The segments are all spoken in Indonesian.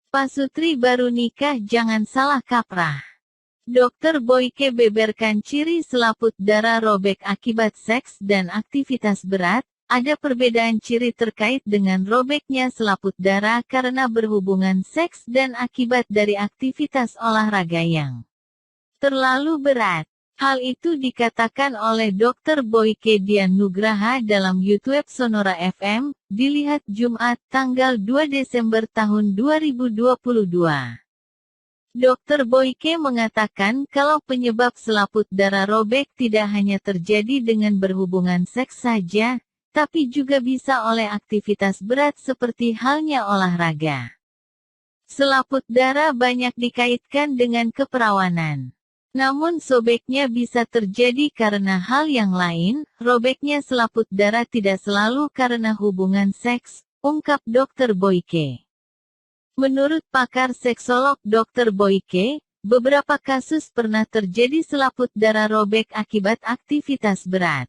Pasutri baru nikah jangan salah kaprah. Dokter Boyke beberkan ciri selaput darah robek akibat seks dan aktivitas berat. Ada perbedaan ciri terkait dengan robeknya selaput darah karena berhubungan seks dan akibat dari aktivitas olahraga yang terlalu berat. Hal itu dikatakan oleh Dr. Boyke Dian Nugraha dalam YouTube Sonora FM, dilihat Jumat tanggal 2 Desember tahun 2022. Dr. Boyke mengatakan kalau penyebab selaput darah robek tidak hanya terjadi dengan berhubungan seks saja, tapi juga bisa oleh aktivitas berat seperti halnya olahraga. Selaput darah banyak dikaitkan dengan keperawanan. Namun sobeknya bisa terjadi karena hal yang lain, robeknya selaput darah tidak selalu karena hubungan seks, ungkap Dr. Boyke. Menurut pakar seksolog Dr. Boyke, beberapa kasus pernah terjadi selaput darah robek akibat aktivitas berat.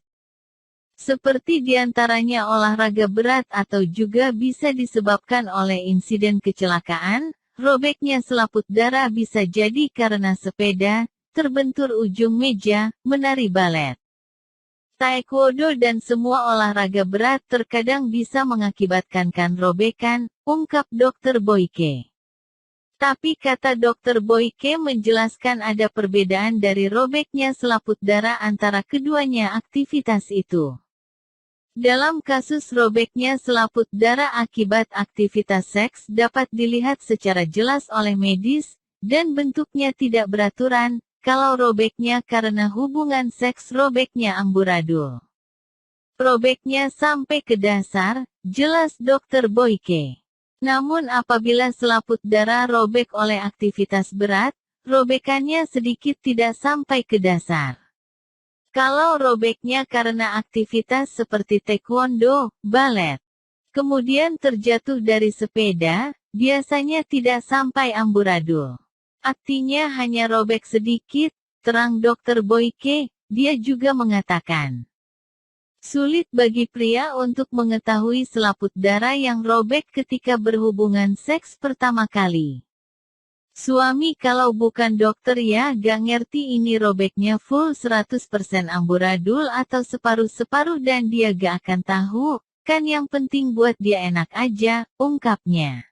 Seperti diantaranya olahraga berat atau juga bisa disebabkan oleh insiden kecelakaan, robeknya selaput darah bisa jadi karena sepeda, terbentur ujung meja, menari balet, taekwondo dan semua olahraga berat terkadang bisa mengakibatkan robekan, ungkap Dr. Boyke. Tapi kata Dr. Boyke menjelaskan ada perbedaan dari robeknya selaput darah antara keduanya aktivitas itu. Dalam kasus robeknya selaput darah akibat aktivitas seks dapat dilihat secara jelas oleh medis, dan bentuknya tidak beraturan. Kalau robeknya karena hubungan seks robeknya amburadul. Robeknya sampai ke dasar, jelas Dr. Boyke. Namun apabila selaput darah robek oleh aktivitas berat, robekannya sedikit tidak sampai ke dasar. Kalau robeknya karena aktivitas seperti taekwondo, balet, kemudian terjatuh dari sepeda, biasanya tidak sampai amburadul. Artinya hanya robek sedikit, terang Dr. Boyke. Dia juga mengatakan, sulit bagi pria untuk mengetahui selaput darah yang robek ketika berhubungan seks pertama kali. Suami kalau bukan dokter ya gak ngerti ini robeknya full 100% amburadul atau separuh-separuh dan dia gak akan tahu, kan yang penting buat dia enak aja, ungkapnya.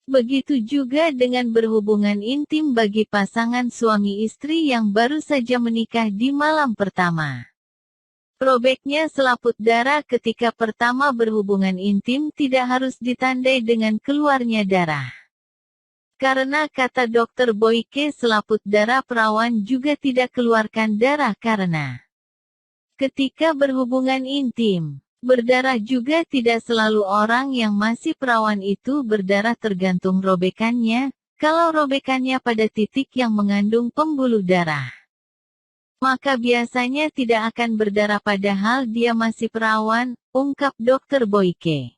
Begitu juga dengan berhubungan intim bagi pasangan suami istri yang baru saja menikah di malam pertama. Robeknya selaput darah ketika pertama berhubungan intim tidak harus ditandai dengan keluarnya darah. Karena kata Dr. Boyke selaput darah perawan juga tidak keluarkan darah karena ketika berhubungan intim. Berdarah juga tidak selalu orang yang masih perawan itu berdarah tergantung robekannya, kalau robekannya pada titik yang mengandung pembuluh darah. Maka biasanya tidak akan berdarah padahal dia masih perawan, ungkap Dr. Boyke.